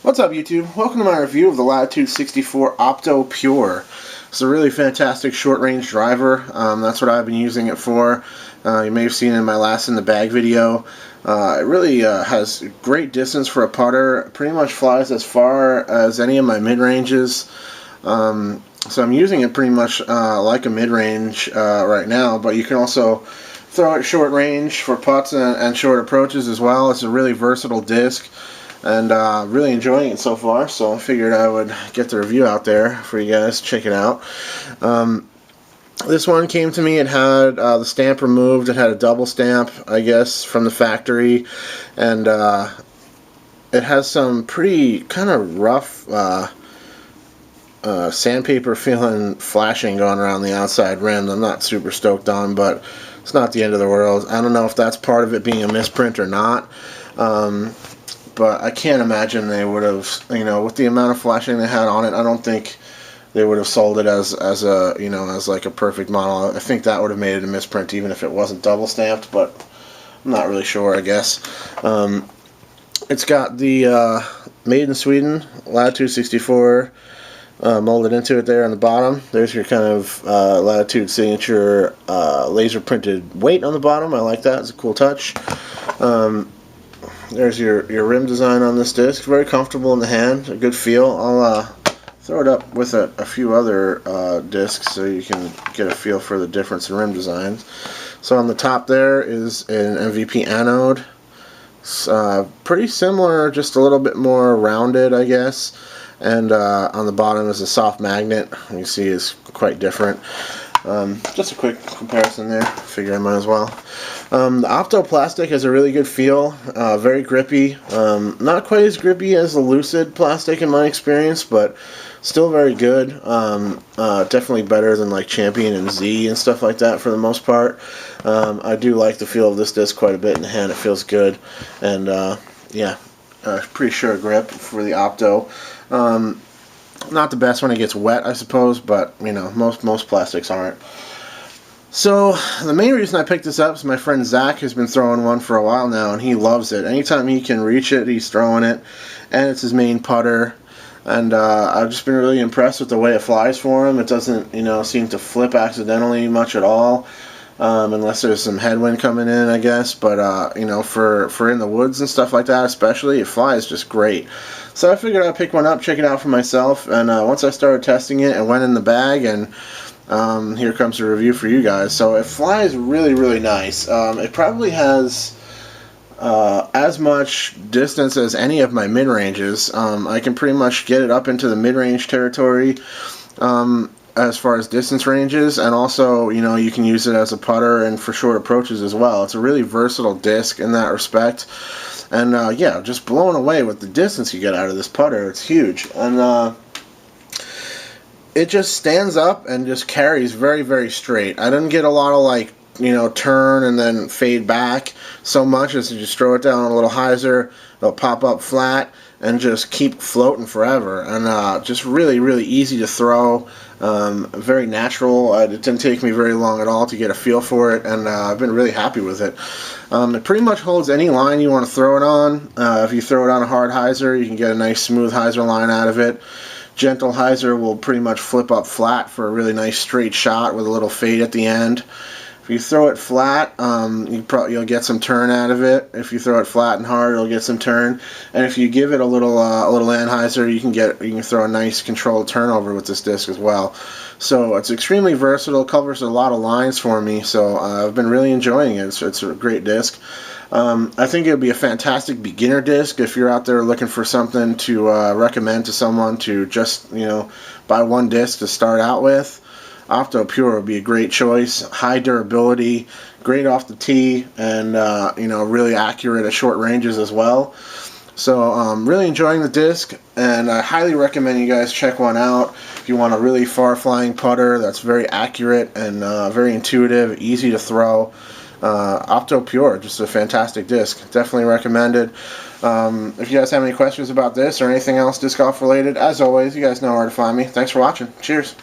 What's up, YouTube? Welcome to my review of the Latitude 64 Opto Pure. It's a really fantastic short-range driver. That's what I've been using it for. You may have seen it in my last in the bag video. It really has great distance for a putter. It pretty much flies as far as any of my mid-ranges. So I'm using it pretty much like a mid-range right now, but you can also throw it short range for putts and short approaches as well. It's a really versatile disc, and really enjoying it so far, so I figured I would get the review out there for you guys. Check it out. This one came to me, it had the stamp removed. It had a double stamp, I guess, from the factory, and it has some pretty kind of rough sandpaper feeling flashing going around the outside rim. I'm not super stoked on, but it's not the end of the world. I don't know if that's part of it being a misprint or not. But I can't imagine they would have, with the amount of flashing they had on it, I don't think they would have sold it as a, as like a perfect model. I think that would have made it a misprint even if it wasn't double stamped, but I'm not really sure, I guess. It's got the Made in Sweden Latitude 64 molded into it there on the bottom. There's your kind of Latitude signature laser printed weight on the bottom. I like that. It's a cool touch. There's your rim design on this disc. Very comfortable in the hand. A good feel. I'll throw it up with a few other discs so you can get a feel for the difference in rim designs. So on the top there is an MVP anode. It's pretty similar, just a little bit more rounded, I guess. And on the bottom is a soft magnet. You see is quite different. Just a quick comparison there. Figure I might as well. The Opto plastic has a really good feel. Very grippy. Not quite as grippy as the Lucid plastic in my experience, but still very good. Definitely better than like Champion and Z and stuff like that for the most part. I do like the feel of this disc quite a bit in the hand. It feels good. And yeah, pretty sure grip for the Opto. Not the best when it gets wet, I suppose, but most plastics aren't. So the main reason I picked this up is my friend Zach has been throwing one for a while now, and he loves it. Anytime he can reach it, he's throwing it, and it's his main putter. And I've just been really impressed with the way it flies for him. It doesn't, seem to flip accidentally much at all, unless there's some headwind coming in, I guess. But for in the woods and stuff like that, especially, it flies just great. So I figured I'd pick one up, check it out for myself, and once I started testing it, it went in the bag, and here comes a review for you guys. So it flies really, really nice. It probably has as much distance as any of my mid-ranges. I can pretty much get it up into the mid-range territory as far as distance ranges, and also, you can use it as a putter and for short approaches as well. It's a really versatile disc in that respect. And yeah, just blown away with the distance you get out of this putter. It's huge. And it just stands up and just carries very, very straight. I didn't get a lot of turn and then fade back so much as to just throw it down on a little hyzer. It'll pop up flat and just keep floating forever. And just really, really easy to throw. Very natural. It didn't take me very long at all to get a feel for it, and I've been really happy with it. It pretty much holds any line you want to throw it on. If you throw it on a hard hyzer, you can get a nice smooth hyzer line out of it. Gentle hyzer will pretty much flip up flat for a really nice straight shot with a little fade at the end. If you throw it flat, you'll get some turn out of it. If you throw it flat and hard, it'll get some turn. And if you give it a little anhyzer, you can throw a nice controlled turnover with this disc as well. So it's extremely versatile. Covers a lot of lines for me. So I've been really enjoying it. It's a great disc. I think it would be a fantastic beginner disc if you're out there looking for something to recommend to someone to just buy one disc to start out with. Opto Pure would be a great choice. High durability, great off the tee, and really accurate at short ranges as well. So really enjoying the disc, and I highly recommend you guys check one out if you want a really far flying putter that's very accurate and very intuitive, easy to throw. Opto Pure, just a fantastic disc. Definitely recommended. If you guys have any questions about this or anything else disc golf related, as always, you guys know where to find me. Thanks for watching. Cheers.